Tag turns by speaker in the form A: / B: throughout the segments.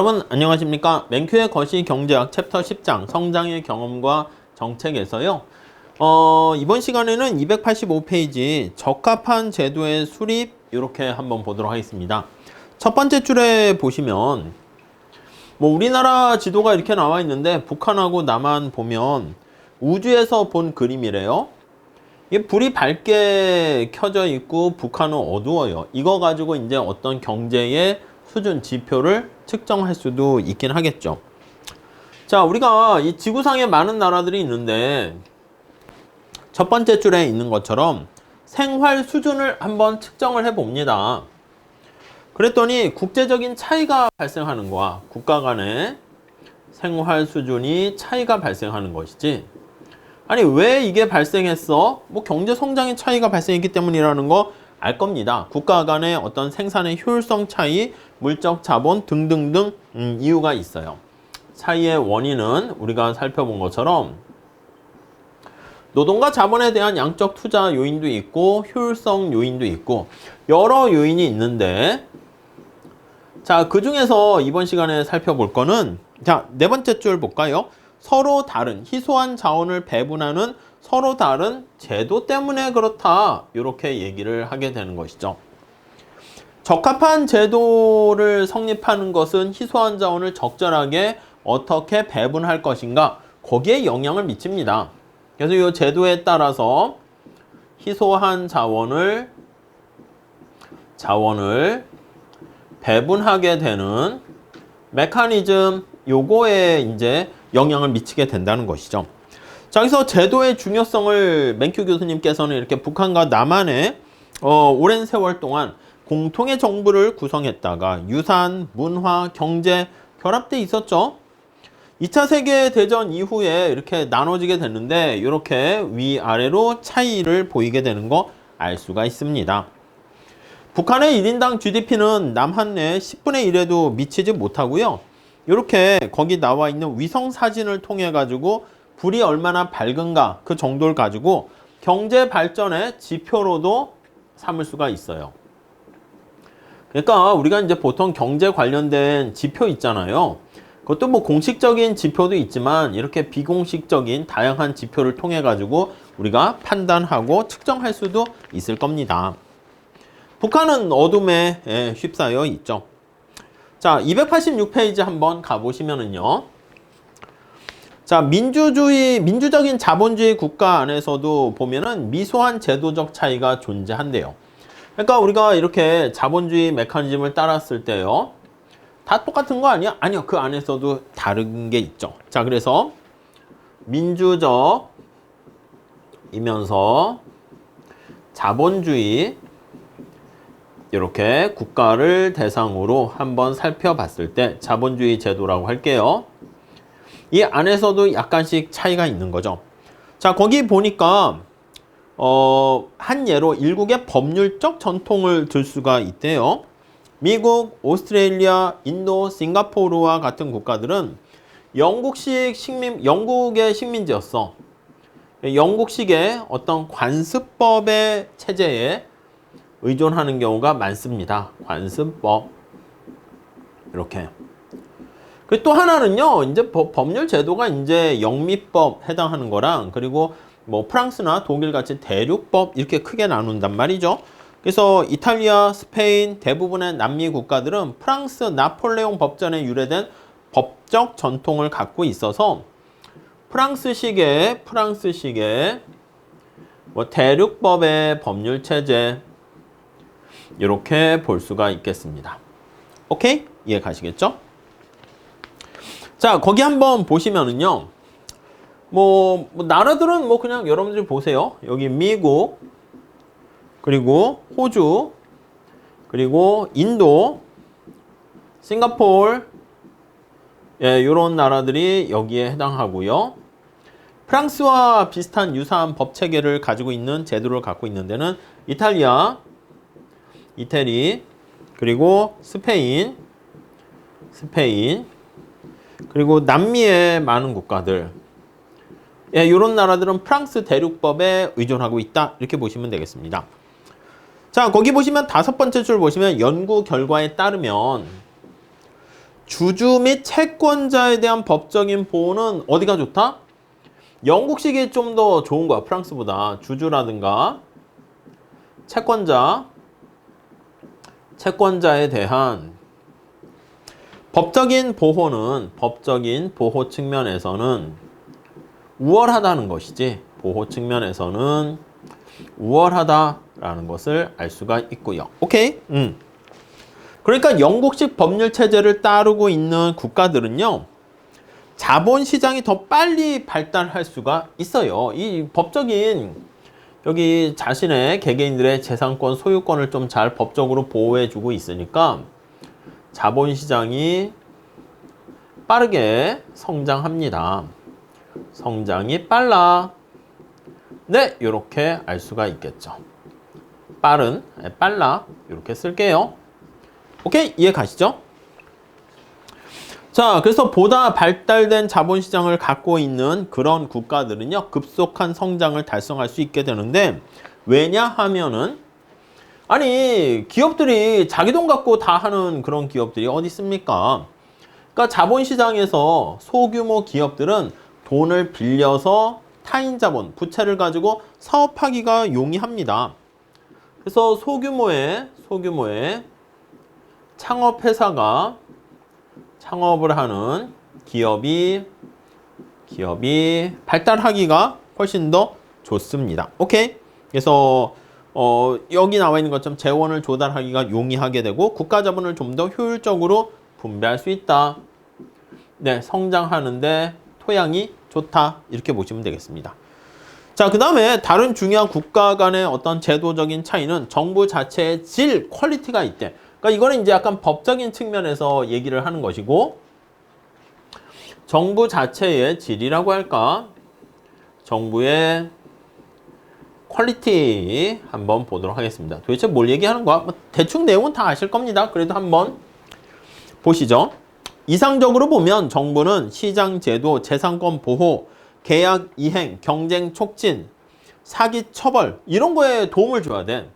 A: 여러분 안녕하십니까. 맨큐의 거시경제학 챕터 10장 성장의 경험과 정책에서요. 이번 시간에는 285페이지 적합한 제도의 수립 이렇게 한번 보도록 하겠습니다. 첫 번째 줄에 보시면 우리나라 지도가 이렇게 나와 있는데 북한하고 남한 보면 우주에서 본 그림이래요. 이게 불이 밝게 켜져 있고 북한은 어두워요. 이거 가지고 이제 어떤 경제의 수준 지표를 측정할 수도 있긴 하겠죠. 자, 우리가 이 지구상에 많은 나라들이 있는데 첫 번째 줄에 있는 것처럼 생활 수준을 한번 측정을 해 봅니다. 그랬더니 국제적인 차이가 발생하는 거야. 국가 간의 생활 수준이 차이가 발생하는 것이지. 아니, 왜 이게 발생했어? 경제 성장의 차이가 발생했기 때문이라는 거 알 겁니다. 국가 간의 어떤 생산의 효율성 차이, 물적 자본 등등등 이유가 있어요. 차이의 원인은 우리가 살펴본 것처럼 노동과 자본에 대한 양적 투자 요인도 있고 효율성 요인도 있고 여러 요인이 있는데, 자, 그 중에서 이번 시간에 살펴볼 거는, 자, 네 번째 줄 볼까요? 서로 다른 희소한 자원을 배분하는 서로 다른 제도 때문에 그렇다, 이렇게 얘기를 하게 되는 것이죠. 적합한 제도를 성립하는 것은 희소한 자원을 적절하게 어떻게 배분할 것인가, 거기에 영향을 미칩니다. 그래서 이 제도에 따라서 희소한 자원을 배분하게 되는 메커니즘, 요거에 이제 영향을 미치게 된다는 것이죠. 자, 여기서 제도의 중요성을 맨큐 교수님께서는 이렇게 북한과 남한의 오랜 세월 동안 공통의 정부를 구성했다가 유산, 문화, 경제 결합돼 있었죠. 2차 세계대전 이후에 이렇게 나눠지게 됐는데 이렇게 위아래로 차이를 보이게 되는 거 알 수가 있습니다. 북한의 1인당 GDP는 남한의 10분의 1에도 미치지 못하고요. 이렇게 거기 나와 있는 위성 사진을 통해 가지고 불이 얼마나 밝은가 그 정도를 가지고 경제 발전의 지표로도 삼을 수가 있어요. 그러니까 우리가 이제 보통 경제 관련된 지표 있잖아요. 그것도 공식적인 지표도 있지만 이렇게 비공식적인 다양한 지표를 통해 가지고 우리가 판단하고 측정할 수도 있을 겁니다. 북한은 어둠에 휩싸여 있죠. 자, 286페이지 한번 가보시면은요. 자, 민주적인 자본주의 국가 안에서도 보면은 미소한 제도적 차이가 존재한대요. 그러니까 우리가 이렇게 자본주의 메커니즘을 따랐을 때요. 다 똑같은 거 아니야? 아니요. 그 안에서도 다른 게 있죠. 자, 그래서 민주적이면서 자본주의 이렇게 국가를 대상으로 한번 살펴봤을 때 자본주의 제도라고 할게요. 이 안에서도 약간씩 차이가 있는 거죠. 자, 거기 보니까 한 예로 일국의 법률적 전통을 들 수가 있대요. 미국, 오스트레일리아, 인도, 싱가포르와 같은 국가들은 영국의 식민지였어. 영국식의 어떤 관습법의 체제에 의존하는 경우가 많습니다. 관습법. 이렇게. 그리고 또 하나는요, 이제 법률 제도가 이제 영미법 해당하는 거랑, 그리고 프랑스나 독일 같이 대륙법 이렇게 크게 나눈단 말이죠. 그래서 이탈리아, 스페인, 대부분의 남미 국가들은 프랑스 나폴레옹 법전에 유래된 법적 전통을 갖고 있어서 프랑스식의 대륙법의 법률 체제 이렇게 볼 수가 있겠습니다. 오케이? 이해 가시겠죠? 자, 거기 한번 보시면은요. 나라들은 그냥 여러분들이 보세요. 여기 미국, 그리고 호주, 그리고 인도, 싱가포르, 요런 나라들이 여기에 해당하고요. 프랑스와 비슷한 유사한 법 체계를 가지고 있는 제도를 갖고 있는 데는 이태리, 그리고 스페인, 그리고 남미의 많은 국가들, 이런 나라들은 프랑스 대륙법에 의존하고 있다, 이렇게 보시면 되겠습니다. 자, 거기 보시면 다섯 번째 줄 보시면 연구 결과에 따르면 주주 및 채권자에 대한 법적인 보호는 어디가 좋다? 영국식이 좀 더 좋은 거야. 프랑스보다. 주주라든가 채권자에 대한 법적인 보호 측면에서는 우월하다는 것이지. 보호 측면에서는 우월하다라는 것을 알 수가 있고요. 오케이? 그러니까 영국식 법률 체제를 따르고 있는 국가들은요. 자본시장이 더 빨리 발달할 수가 있어요. 이 법적인 여기 자신의 개개인들의 재산권, 소유권을 좀 잘 법적으로 보호해주고 있으니까 자본시장이 빠르게 성장합니다. 성장이 빨라. 네, 이렇게 알 수가 있겠죠. 빨라 이렇게 쓸게요. 오케이, 이해 가시죠? 자, 그래서 보다 발달된 자본시장을 갖고 있는 그런 국가들은요, 급속한 성장을 달성할 수 있게 되는데, 왜냐하면은, 아니, 기업들이 자기 돈 갖고 다 하는 그런 기업들이 어디 있습니까? 그러니까 자본시장에서 소규모 기업들은 돈을 빌려서 타인 자본, 부채를 가지고 사업하기가 용이합니다. 그래서 소규모의 창업회사가 창업을 하는 기업이 발달하기가 훨씬 더 좋습니다. 오케이? 그래서 여기 나와 있는 것처럼 재원을 조달하기가 용이하게 되고 국가 자본을 좀 더 효율적으로 분배할 수 있다. 네, 성장하는데 토양이 좋다. 이렇게 보시면 되겠습니다. 자, 그 다음에 다른 중요한 국가 간의 어떤 제도적인 차이는 정부 자체의 질, 퀄리티가 있대. 그러니까 이거는 이제 약간 법적인 측면에서 얘기를 하는 것이고, 정부 자체의 질이라고 할까? 정부의 퀄리티 한번 보도록 하겠습니다. 도대체 뭘 얘기하는 거야? 뭐 대충 내용은 다 아실 겁니다. 그래도 한번 보시죠. 이상적으로 보면 정부는 시장 제도, 재산권 보호, 계약 이행, 경쟁 촉진, 사기 처벌 이런 거에 도움을 줘야 돼.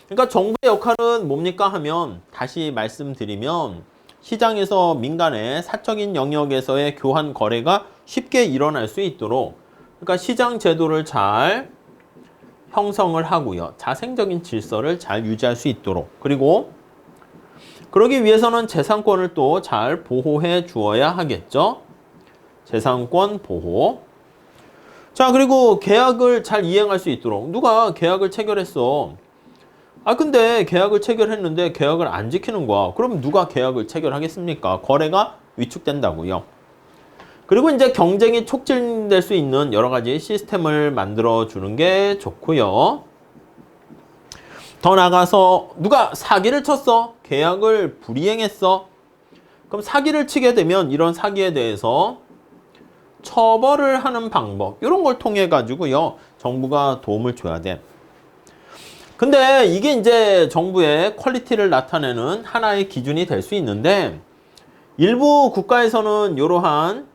A: 그러니까 정부의 역할은 뭡니까 하면 다시 말씀드리면 시장에서 민간의 사적인 영역에서의 교환 거래가 쉽게 일어날 수 있도록 그러니까 시장 제도를 잘 형성을 하고요. 자생적인 질서를 잘 유지할 수 있도록 그리고 그러기 위해서는 재산권을 또 잘 보호해 주어야 하겠죠. 재산권 보호. 자, 그리고 계약을 잘 이행할 수 있도록 누가 계약을 체결했어. 근데 계약을 체결했는데 계약을 안 지키는 거야. 그럼 누가 계약을 체결하겠습니까? 거래가 위축된다고요. 그리고 이제 경쟁이 촉진될 수 있는 여러 가지 시스템을 만들어 주는 게 좋고요. 더 나가서 누가 사기를 쳤어. 계약을 불이행했어. 그럼 사기를 치게 되면 이런 사기에 대해서 처벌을 하는 방법 이런 걸 통해 가지고요. 정부가 도움을 줘야 돼. 근데 이게 이제 정부의 퀄리티를 나타내는 하나의 기준이 될 수 있는데 일부 국가에서는 이러한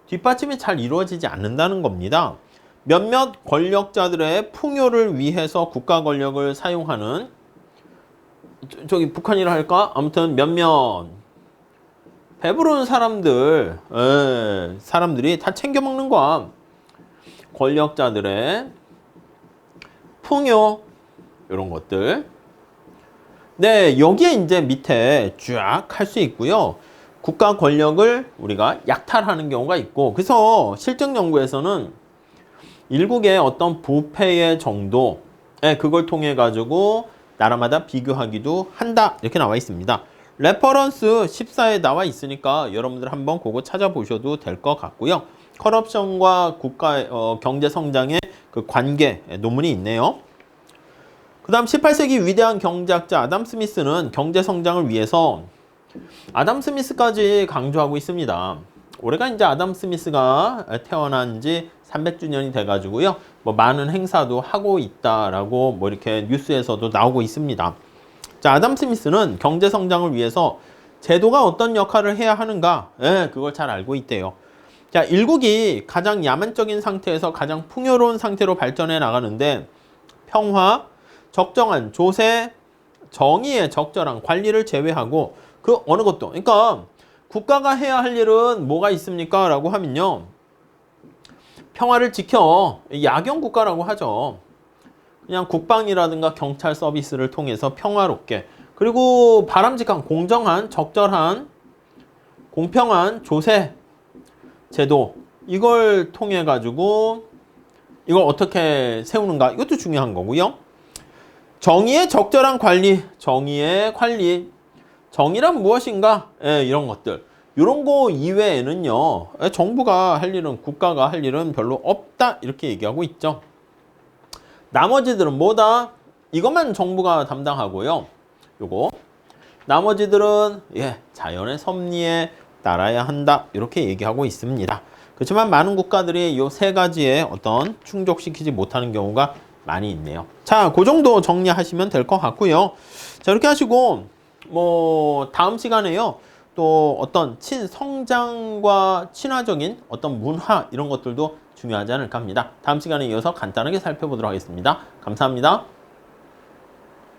A: 뒷받침이 잘 이루어지지 않는다는 겁니다. 몇몇 권력자들의 풍요를 위해서 국가 권력을 사용하는 저기 북한이라 할까? 아무튼 몇몇 배부른 사람들이 다 챙겨 먹는 거야. 권력자들의 풍요 이런 것들. 네, 여기에 이제 밑에 쫙 할 수 있고요. 국가 권력을 우리가 약탈하는 경우가 있고 그래서 실증 연구에서는 일국의 어떤 부패의 정도 그걸 통해 가지고 나라마다 비교하기도 한다 이렇게 나와 있습니다. 레퍼런스 14에 나와 있으니까 여러분들 한번 그거 찾아보셔도 될 것 같고요. 커럽션과 국가 경제 성장의 그 관계 논문이 있네요. 그 다음 18세기 위대한 경제학자 아담 스미스는 경제 성장을 위해서 아담 스미스까지 강조하고 있습니다. 올해가 이제 아담 스미스가 태어난 지 300주년이 돼가지고요. 뭐 많은 행사도 하고 있다라고 뭐 이렇게 뉴스에서도 나오고 있습니다. 자, 아담 스미스는 경제 성장을 위해서 제도가 어떤 역할을 해야 하는가? 그걸 잘 알고 있대요. 자, 일국이 가장 야만적인 상태에서 가장 풍요로운 상태로 발전해 나가는데 평화, 적정한 조세, 정의의 적절한 관리를 제외하고 그 어느 것도 그러니까 국가가 해야 할 일은 뭐가 있습니까? 라고 하면요. 평화를 지켜. 야경 국가라고 하죠. 그냥 국방이라든가 경찰 서비스를 통해서 평화롭게, 그리고 바람직한, 공정한, 적절한, 공평한 조세 제도, 이걸 통해 가지고 이걸 어떻게 세우는가, 이것도 중요한 거고요. 정의의 적절한 관리, 정의의 관리, 정의란 무엇인가, 이런 것들, 이런 거 이외에는요, 정부가 할 일은, 국가가 할 일은 별로 없다, 이렇게 얘기하고 있죠. 나머지들은 뭐다? 이것만 정부가 담당하고요. 요거 나머지들은 자연의 섭리에 따라야 한다, 이렇게 얘기하고 있습니다. 그렇지만 많은 국가들이 이 세 가지에 어떤 충족시키지 못하는 경우가 많이 있네요. 자, 그 정도 정리하시면 될 것 같고요. 자, 이렇게 하시고 뭐 다음 시간에요, 또 어떤 친성장과 친화적인 어떤 문화, 이런 것들도 중요하지 않을까 합니다. 다음 시간에 이어서 간단하게 살펴보도록 하겠습니다. 감사합니다.